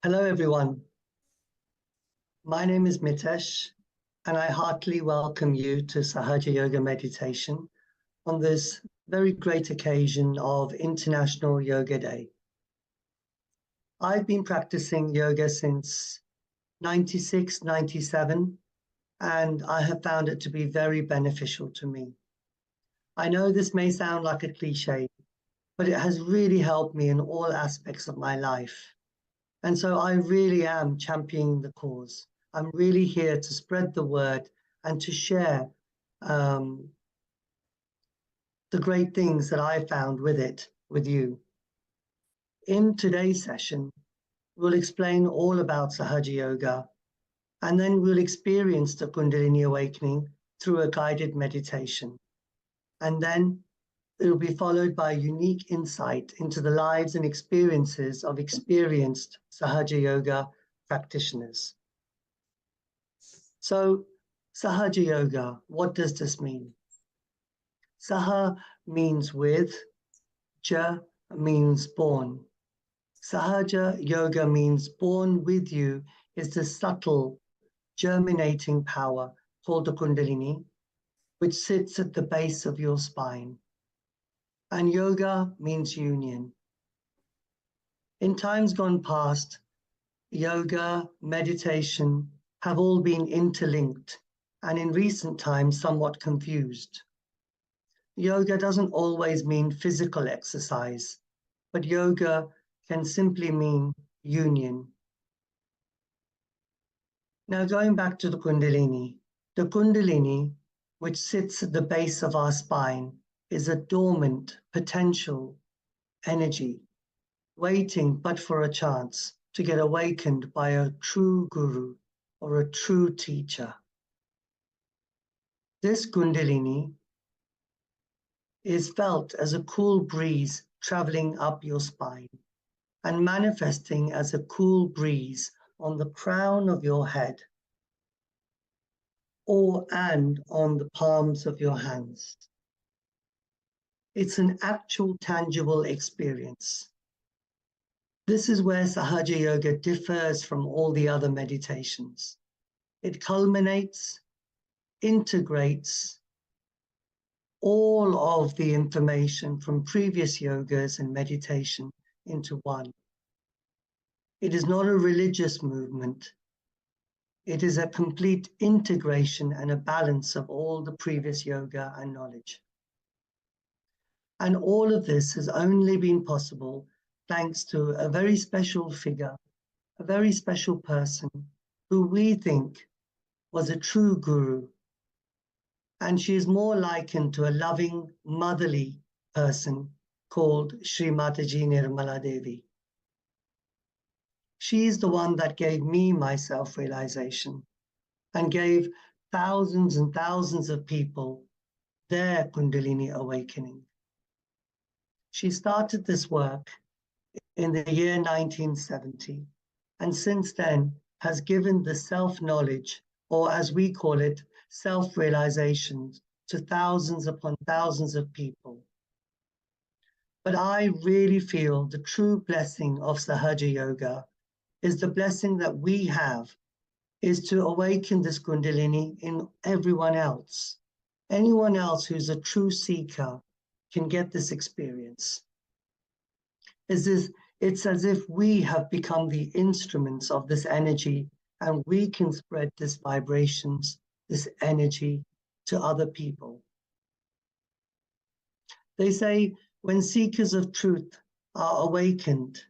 Hello, everyone. My name is Mitesh, and I heartily welcome you to Sahaja Yoga Meditation on this very great occasion of International Yoga Day. I've been practicing yoga since 96, 97, and I have found it to be very beneficial to me. I know this may sound like a cliche, but it has really helped me in all aspects of my life. And so I really am championing the cause. I'm really here to spread the word and to share the great things that I found with it with you. In today's session, we'll explain all about Sahaja Yoga, and then we'll experience the Kundalini awakening through a guided meditation. And then it will be followed by a unique insight into the lives and experiences of experienced Sahaja Yoga practitioners. So, Sahaja Yoga, what does this mean? Saha means with, Ja means born. Sahaja Yoga means born with you is the subtle, germinating power called the Kundalini, which sits at the base of your spine. And yoga means union. In times gone past, yoga, meditation have all been interlinked, and in recent times somewhat confused. Yoga doesn't always mean physical exercise, but yoga can simply mean union. Now, going back to the Kundalini, which sits at the base of our spine, is a dormant potential energy, waiting but for a chance to get awakened by a true guru or a true teacher. This Kundalini is felt as a cool breeze traveling up your spine and manifesting as a cool breeze on the crown of your head and on the palms of your hands. It's an actual tangible experience. This is where Sahaja Yoga differs from all the other meditations. It culminates, integrates all of the information from previous yogas and meditation into one. It is not a religious movement. It is a complete integration and a balance of all the previous yoga and knowledge. And all of this has only been possible thanks to a very special figure, a very special person who we think was a true guru. And she is more likened to a loving, motherly person called Shri Mataji Nirmala Devi. She is the one that gave me my self-realization and gave thousands and thousands of people their Kundalini awakening. She started this work in the year 1970, and since then has given the self-knowledge, or as we call it, self-realization, to thousands upon thousands of people. But I really feel the true blessing of Sahaja Yoga is the blessing that we have, is to awaken this Kundalini in everyone else. Anyone else who's a true seeker can get this experience. It's as if we have become the instruments of this energy, and we can spread this vibrations, this energy to other people. They say when seekers of truth are awakened,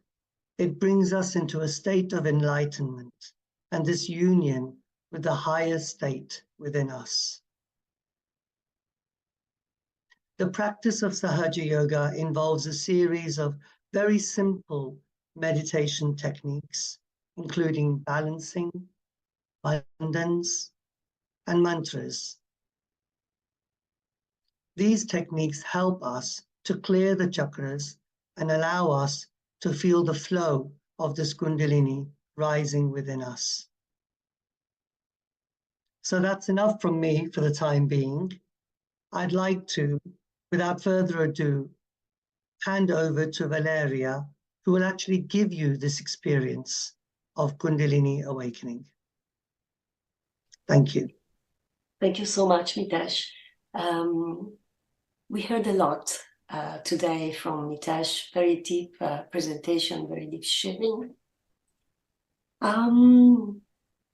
it brings us into a state of enlightenment and this union with the higher state within us. The practice of Sahaja Yoga involves a series of very simple meditation techniques, including balancing, bandhans, and mantras. These techniques help us to clear the chakras and allow us to feel the flow of this Kundalini rising within us. So that's enough from me for the time being. I'd like to, without further ado, hand over to Valeria, who will actually give you this experience of Kundalini awakening. Thank you. Thank you so much, Mitesh. We heard a lot today from Mitesh, very deep presentation, very deep sharing.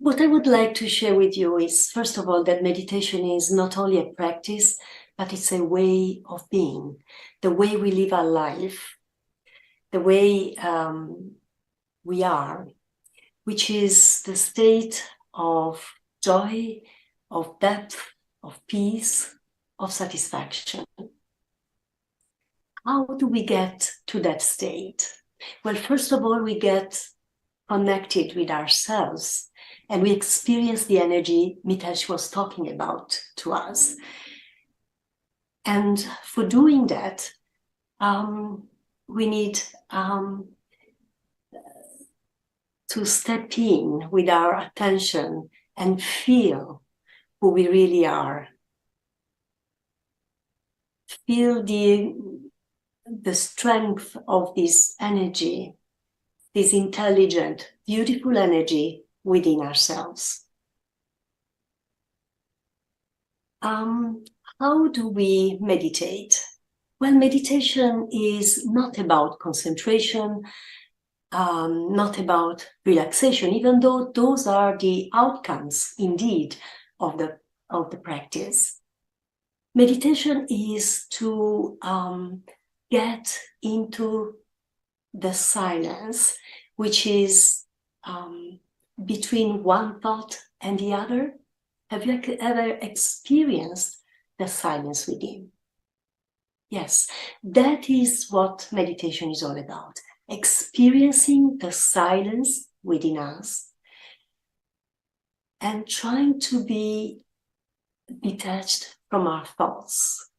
What I would like to share with you is, first of all, that meditation is not only a practice, but it's a way of being, the way we live our life, the way we are, which is the state of joy, of depth, of peace, of satisfaction. How do we get to that state? Well, first of all, we get connected with ourselves and we experience the energy Mitesh was talking about to us. And for doing that, we need to step in with our attention and feel who we really are. Feel the strength of this energy, this intelligent, beautiful energy within ourselves. How do we meditate? Well, meditation is not about concentration, not about relaxation, even though those are the outcomes, indeed, of the practice. Meditation is to get into the silence, which is between one thought and the other. Have you ever experienced the silence within? Yes, that is what meditation is all about. Experiencing the silence within us and trying to be detached from our thoughts.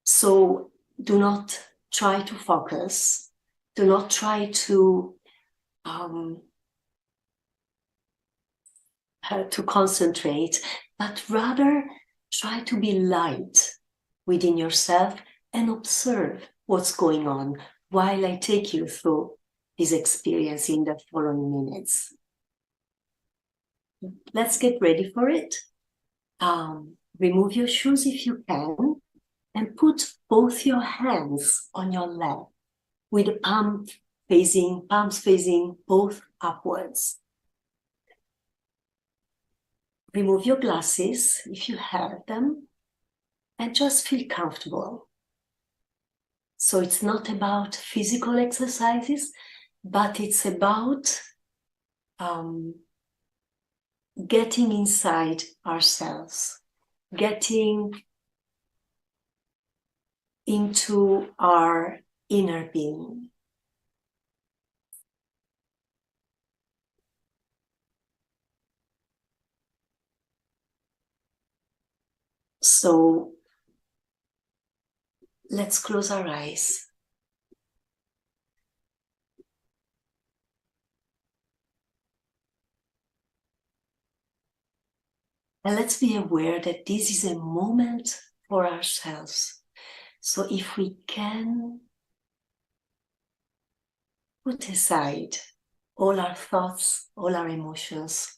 So do not try to focus, do not try to concentrate, but rather try to be light within yourself and observe what's going on while I take you through this experience in the following minutes. Let's get ready for it. Remove your shoes if you can and put both your hands on your lap with the palms facing both upwards. Remove your glasses if you have them and just feel comfortable. So it's not about physical exercises, but it's about getting inside ourselves, getting into our inner being. So let's close our eyes. And let's be aware that this is a moment for ourselves. So if we can put aside all our thoughts, all our emotions,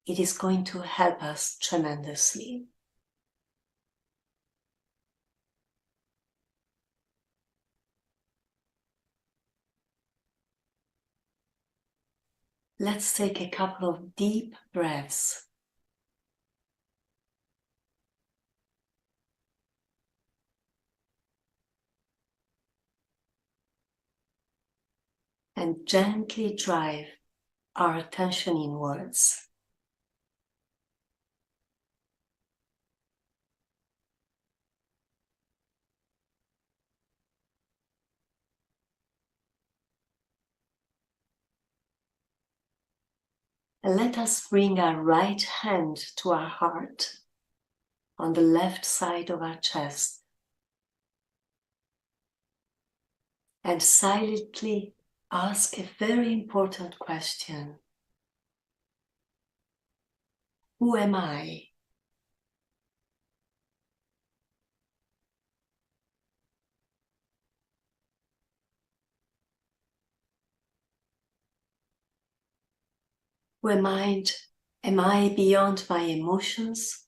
it is going to help us tremendously. Let's take a couple of deep breaths. And gently drive our attention inwards. And let us bring our right hand to our heart on the left side of our chest. And silently ask a very important question. Who am I? Am I beyond my emotions?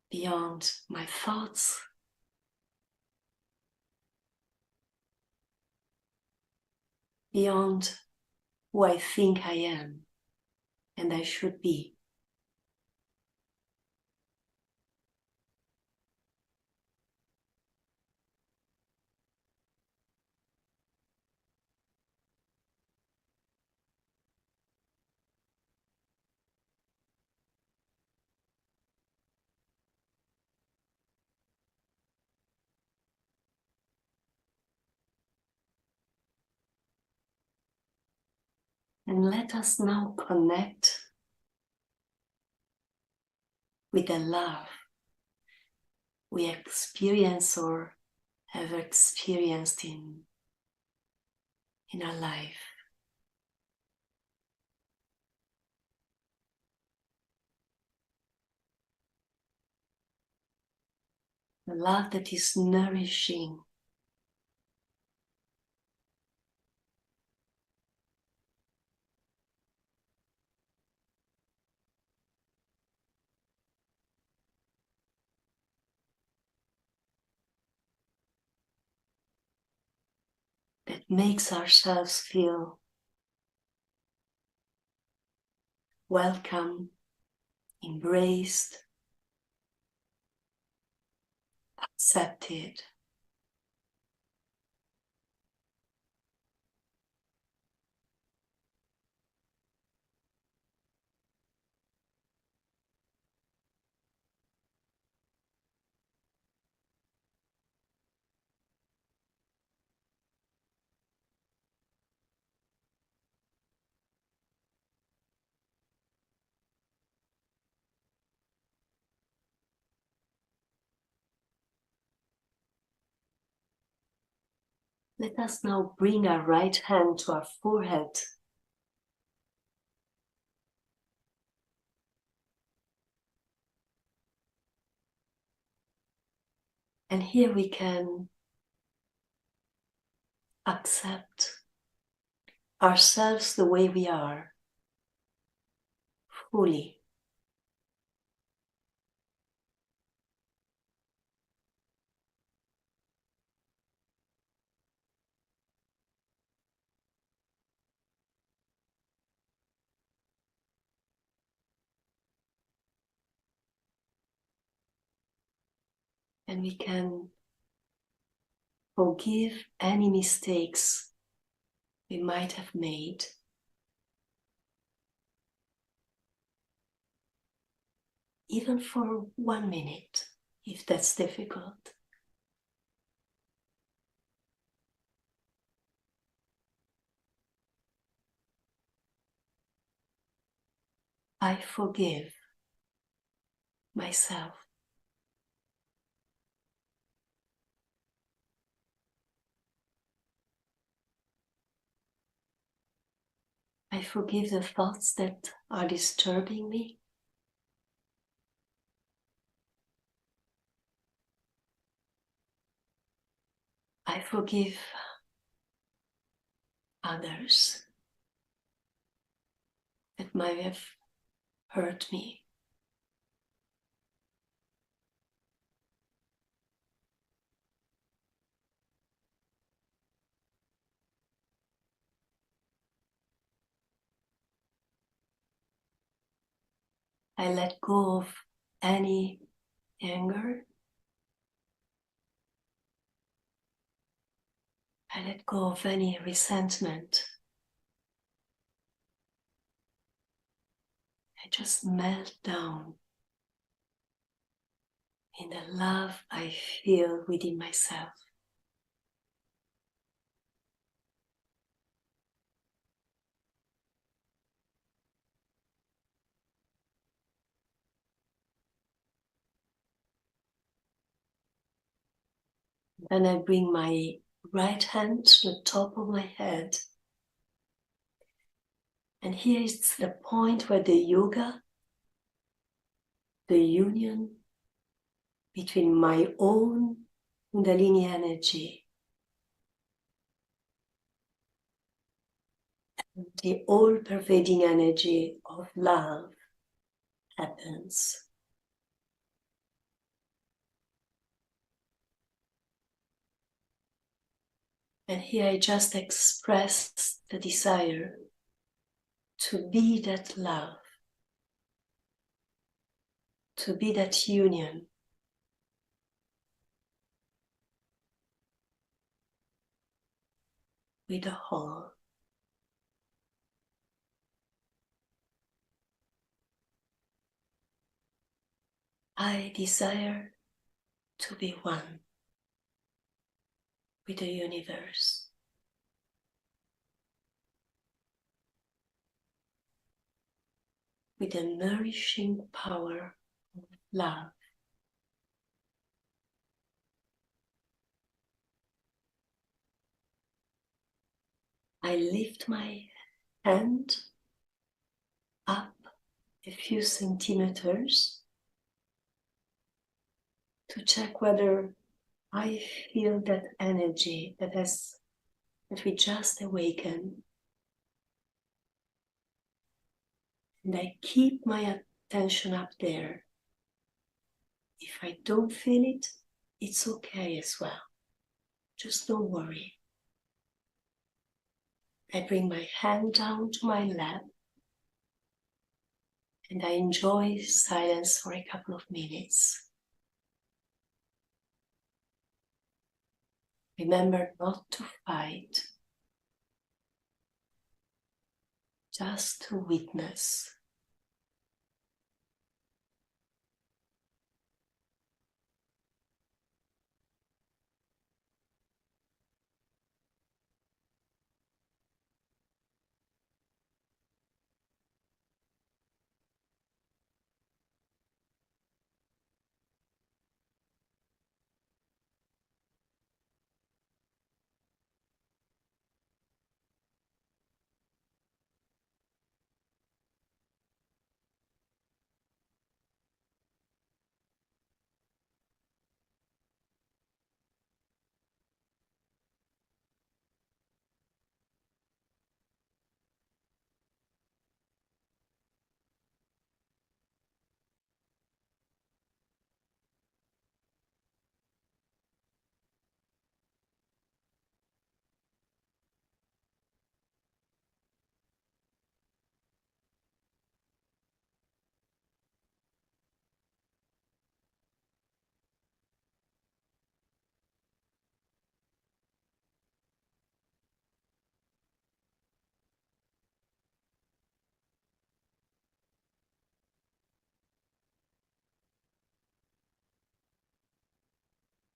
Beyond my thoughts? Beyond who I think I am and I should be? And let us now connect with the love we experience or have experienced in our life. The love that is nourishing, that makes ourselves feel welcome, embraced, accepted. Let us now bring our right hand to our forehead. And here we can accept ourselves the way we are, fully. And we can forgive any mistakes we might have made. Even for 1 minute, if that's difficult. I forgive myself. I forgive the thoughts that are disturbing me. I forgive others that might have hurt me. I let go of any anger. I let go of any resentment. I just melt down in the love I feel within myself. Then I bring my right hand to the top of my head. And here is the point where the yoga, the union between my own Kundalini energy the all-pervading energy of love happens. And here I just express the desire to be that love, to be that union. With the whole. I desire to be one with the universe. With the nourishing power of love. I lift my hand up a few centimeters to check whether I feel that energy that we just awakened. And I keep my attention up there. If I don't feel it, it's okay as well. Just don't worry. I bring my hand down to my lap and I enjoy silence for a couple of minutes. Remember not to fight, just to witness.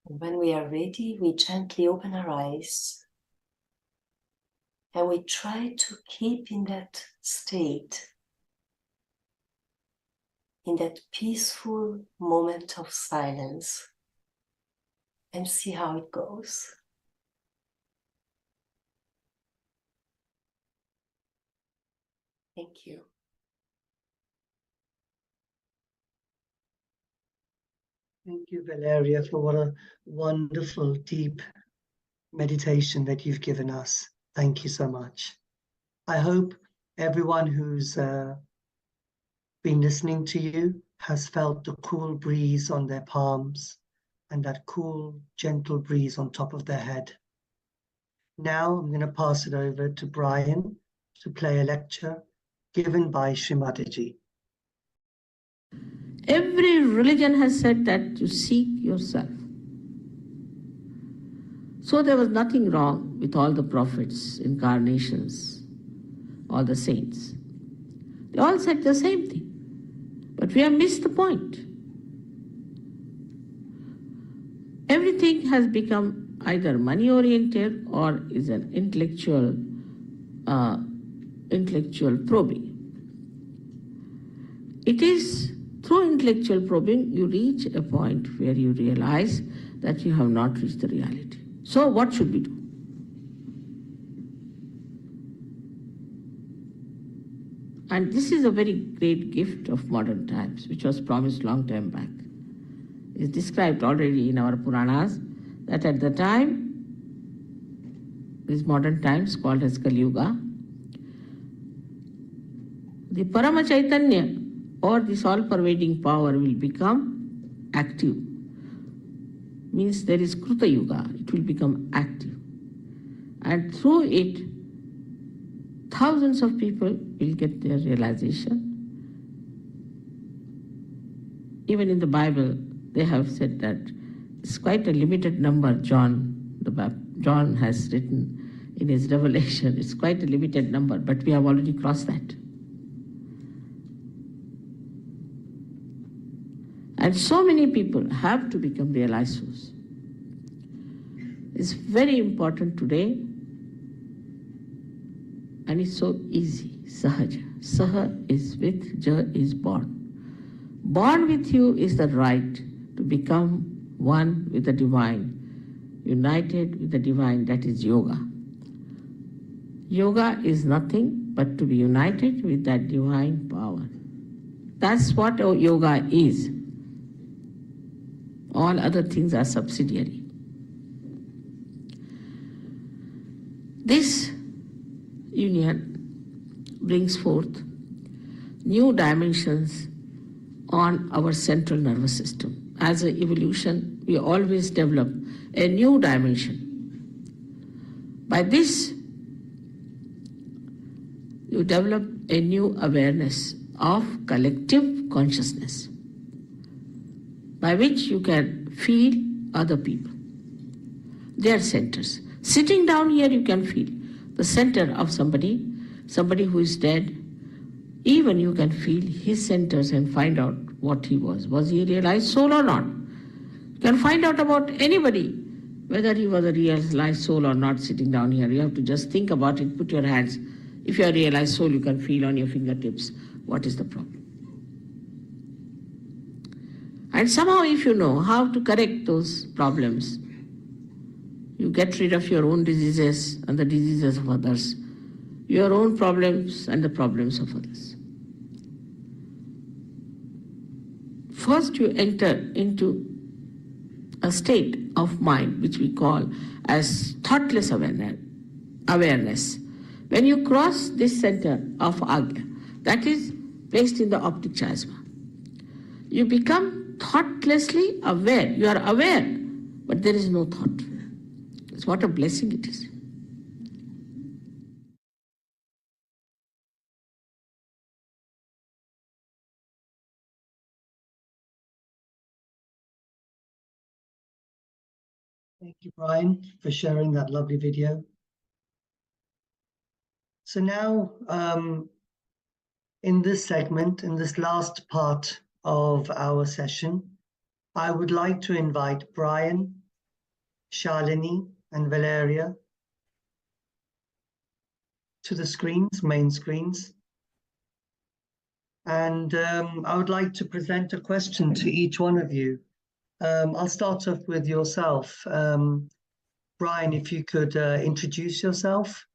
When we are ready, we gently open our eyes and we try to keep in that state, in that peaceful moment of silence, and see how it goes. Thank you. Thank you, Valeria, for what a wonderful, deep meditation that you've given us. Thank you so much. I hope everyone who's been listening to you has felt the cool breeze on their palms and that cool, gentle breeze on top of their head. Now I'm going to pass it over to Brian to play a lecture given by Shri Mataji. Every religion has said that you seek yourself. So there was nothing wrong with all the prophets, incarnations, all the saints. They all said the same thing. But we have missed the point. Everything has become either money-oriented or is an intellectual probing. It is through intellectual probing you reach a point where you realize that you have not reached the reality. So what should we do? And this is a very great gift of modern times, which was promised long time back. It's described already in our Puranas that at the time, these modern times called as Kali Yuga, the Parama Chaitanya or this all-pervading power will become active. Means there is Kruta Yuga, it will become active. And through it, thousands of people will get their realization. Even in the Bible, they have said that it's quite a limited number. John has written in his Revelation, it's quite a limited number, but we have already crossed that. And so many people have to become realized souls. It's very important today, and it's so easy. Sahaja. Saha is with, Ja is born. Born with you is the right to become one with the divine, united with the divine, that is yoga. Yoga is nothing but to be united with that divine power. That's what yoga is. All other things are subsidiary. This union brings forth new dimensions on our central nervous system. As an evolution, we always develop a new dimension. By this, you develop a new awareness of collective consciousness, by which you can feel other people, their centers. Sitting down here, you can feel the center of somebody who is dead. Even you can feel his centers and find out what he was. Was he a realized soul or not? You can find out about anybody, whether he was a realized soul or not, sitting down here. You have to just think about it, put your hands. If you are a realized soul, you can feel on your fingertips what is the problem. And somehow if you know how to correct those problems, you get rid of your own diseases and the diseases of others, your own problems and the problems of others. First you enter into a state of mind which we call as thoughtless awareness. When you cross this center of Agya, that is placed in the optic chiasma, you become thoughtlessly aware. You are aware, but there is no thought. What a blessing it is. Thank you, Brian, for sharing that lovely video. So now, in this segment, in this last part of our session, I would like to invite Brian, Shalini, and Valeria to the screens, main screens. And I would like to present a question to each one of you. I'll start off with yourself. Brian, if you could introduce yourself.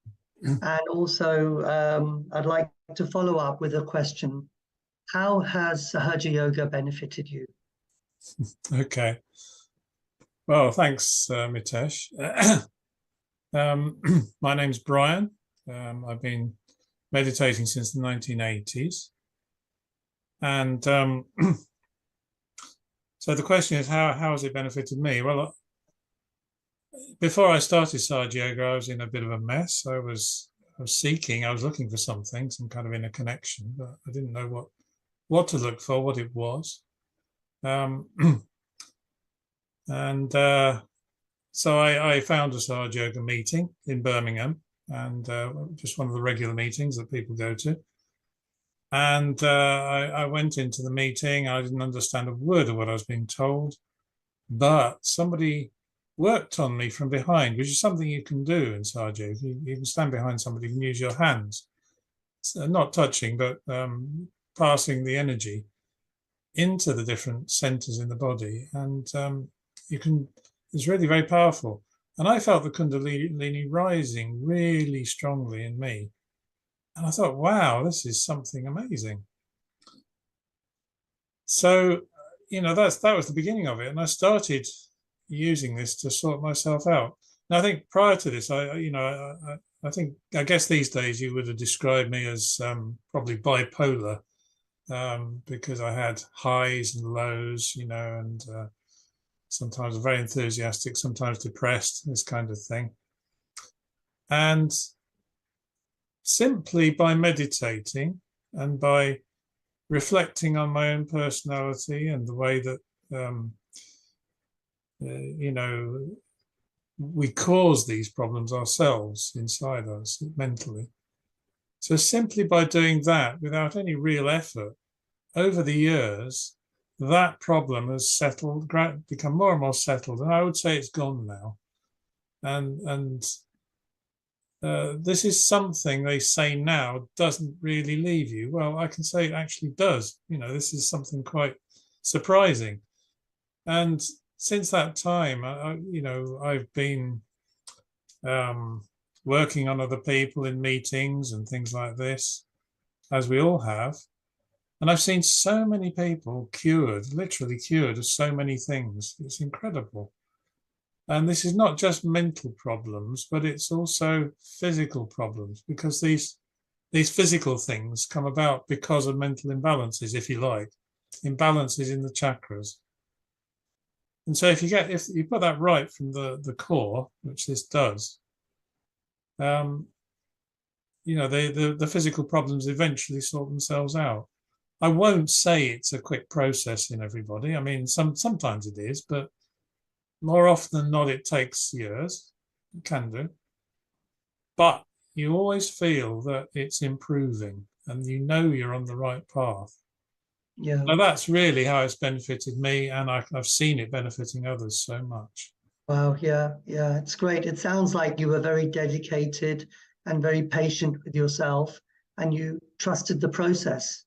And also, I'd like to follow up with a question. How has Sahaja Yoga benefited you? Okay. Well, thanks, Mitesh. My name's Brian. I've been meditating since the 1980s. And so the question is, how has it benefited me? Well, before I started Sahaja Yoga, I was in a bit of a mess. I was looking for something, some kind of inner connection, but I didn't know what to look for, what it was. So I found a Sahaja Yoga meeting in Birmingham, and just one of the regular meetings that people go to. And I went into the meeting. I didn't understand a word of what I was being told, but somebody worked on me from behind, which is something you can do in Sahaja Yoga. You can stand behind somebody, you can use your hands, not touching, but passing the energy into the different centers in the body. And it's really very powerful. And I felt the Kundalini rising really strongly in me. And I thought, wow, this is something amazing. So, that was the beginning of it. And I started using this to sort myself out. Now, I think prior to this, I I guess these days you would have described me as probably bipolar, because I had highs and lows, you know, and sometimes very enthusiastic, sometimes depressed, this kind of thing. And simply by meditating and by reflecting on my own personality and the way that, you know, we cause these problems ourselves inside us mentally. So simply by doing that without any real effort, over the years, that problem has settled, become more and more settled, and I would say it's gone now. And this is something they say now doesn't really leave you. Well, I can say it actually does. You know, this is something quite surprising. And since that time, you know, I've been working on other people in meetings and things like this, as we all have. And I've seen so many people cured, literally cured of so many things. It's incredible. And this is not just mental problems, but it's also physical problems, because these physical things come about because of mental imbalances, if you like, imbalances in the chakras. And so if you put that right from the core, which this does, you know, the physical problems eventually sort themselves out. I won't say it's a quick process in everybody. I mean, sometimes it is, but more often than not, it takes years. It can do. But you always feel that it's improving and you know you're on the right path. Yeah. So that's really how it's benefited me, and I've seen it benefiting others so much. Wow, yeah, it's great. It sounds like you were very dedicated and very patient with yourself, and you trusted the process.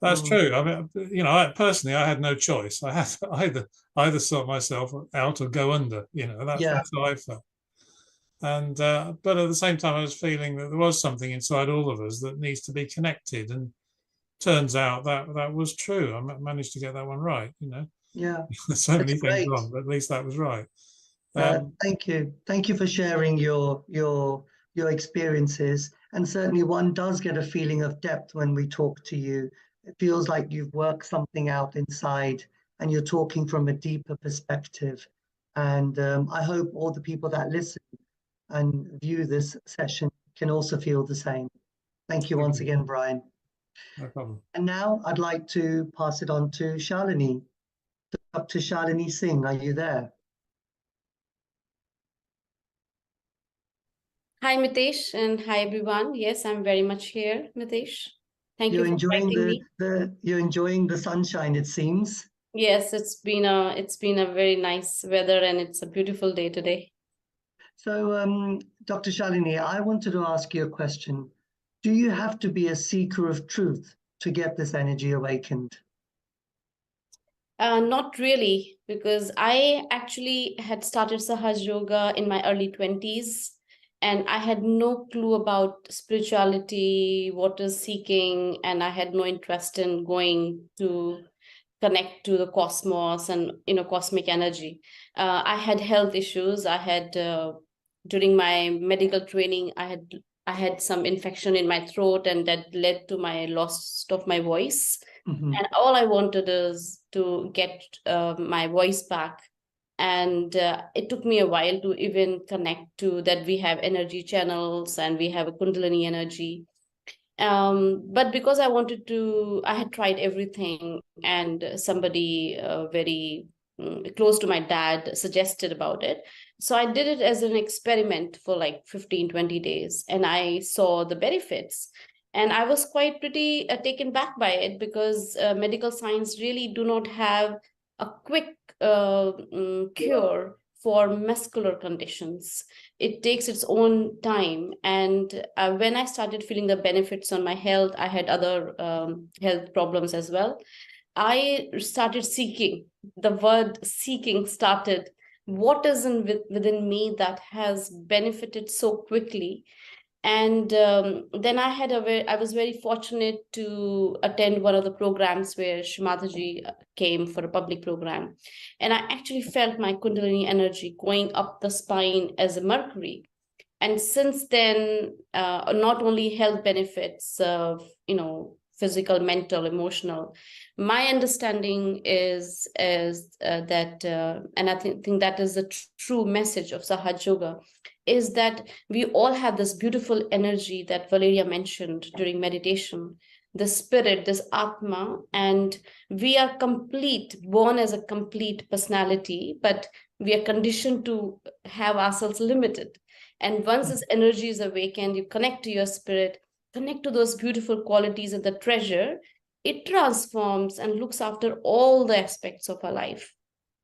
That's true. I mean, you know, personally, I had no choice. I had to either sort myself out or go under. You know, that's how I felt. And but at the same time, I was feeling that there was something inside all of us that needs to be connected. And turns out that was true. I managed to get that one right. You know, so many things wrong, but at least that was right. Thank you for sharing your experiences. And certainly, one does get a feeling of depth when we talk to you. It feels like you've worked something out inside and you're talking from a deeper perspective. And I hope all the people that listen and view this session can also feel the same. Thank you once again, Brian. No problem. And now I'd like to pass it on to Shalini. Dr. Shalini Singh, are you there? Hi, Mitesh, and hi, everyone. Yes, I'm very much here, Mitesh. Thank you for inviting me. You're enjoying the sunshine, it seems. Yes, it's been a very nice weather, and it's a beautiful day today. So, Dr. Shalini, I wanted to ask you a question. Do you have to be a seeker of truth to get this energy awakened? Not really, because I actually had started Sahaja Yoga in my early 20s, and I had no clue about spirituality, what is seeking, and I had no interest in going to connect to the cosmos and, you know, cosmic energy. I had health issues. I had during my medical training, I had some infection in my throat, and that led to my loss of my voice. Mm-hmm. And all I wanted is to get my voice back. And it took me a while to even connect to that. We have energy channels and we have a Kundalini energy. But because I had tried everything, and somebody very close to my dad suggested about it. So I did it as an experiment for like 15-20 days, and I saw the benefits. And I was quite pretty taken back by it, because medical science really do not have a quick cure for muscular conditions. It takes its own time. And when I started feeling the benefits on my health, I had other health problems as well. I started seeking. The word seeking started. What is within me that has benefited so quickly? And then I was very fortunate to attend one of the programs where Shri Mataji came for a public program. And I actually felt my Kundalini energy going up the spine as a Mercury. And since then, not only health benefits of, physical, mental, emotional, my understanding is that, and I think that is the true message of Sahaja Yoga, is that we all have this beautiful energy that Valeria mentioned during meditation, the spirit, this Atma, and we are complete, born as a complete personality, but we are conditioned to have ourselves limited. And once this energy is awakened, you connect to your spirit, connect to those beautiful qualities and the treasure, it transforms and looks after all the aspects of our life.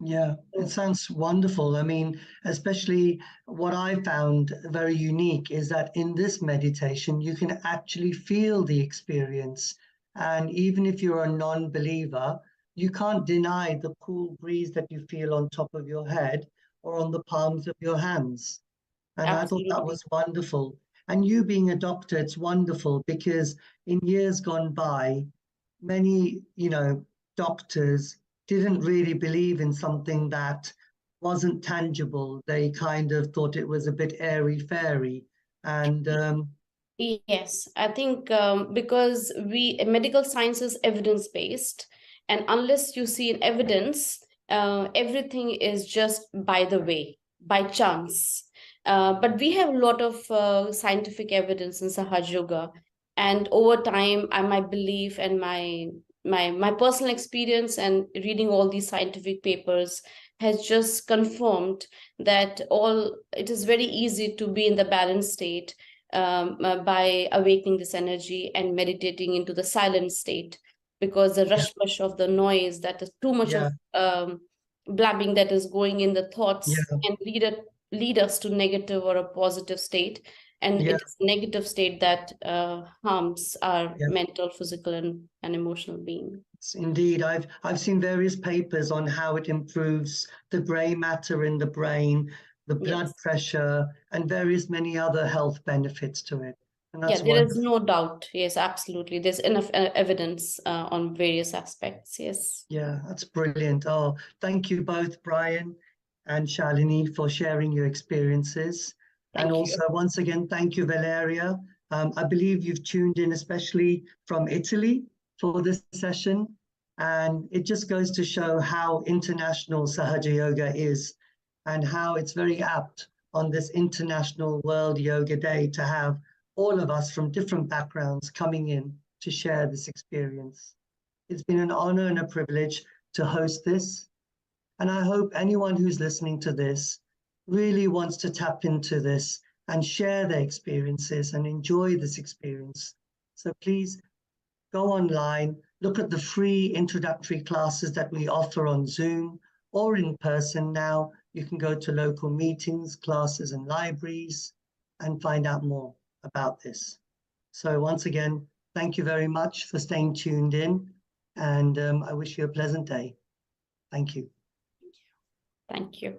Yeah, it sounds wonderful. I mean, especially what I found very unique is that in this meditation, you can actually feel the experience. And even if you're a non-believer, you can't deny the cool breeze that you feel on top of your head or on the palms of your hands. And Absolutely. I thought that was wonderful. And you being a doctor, it's wonderful because in years gone by, many, doctors didn't really believe in something that wasn't tangible. They kind of thought it was a bit airy-fairy. And Yes, I think because medical science is evidence-based, and unless you see an evidence, everything is just by the way, by chance. But we have a lot of scientific evidence in Sahaja Yoga, and over time, my belief and my personal experience and reading all these scientific papers has just confirmed that it is very easy to be in the balanced state by awakening this energy and meditating into the silent state, because the rush of the noise, that is too much of blabbing that is going in the thoughts, can lead us to negative or a positive state, and it is a negative state that harms our mental, physical, and emotional being. Indeed, I've seen various papers on how it improves the gray matter in the brain, the blood pressure, and many other health benefits to it. And that's there is no doubt. Yes, absolutely. There's enough evidence on various aspects. Yes. Yeah, that's brilliant. Oh, thank you both, Brian and Shalini, for sharing your experiences. And also, once again, thank you, Valeria. I believe you've tuned in, especially from Italy, for this session. And it just goes to show how international Sahaja Yoga is and how it's very apt on this International World Yoga Day to have all of us from different backgrounds coming in to share this experience. It's been an honor and a privilege to host this. And I hope anyone who's listening to this really wants to tap into this and share their experiences and enjoy this experience. So please go online, look at the free introductory classes that we offer on Zoom or in person now. You can go to local meetings, classes, and libraries and find out more about this. So once again, thank you very much for staying tuned in, and I wish you a pleasant day. Thank you. Thank you.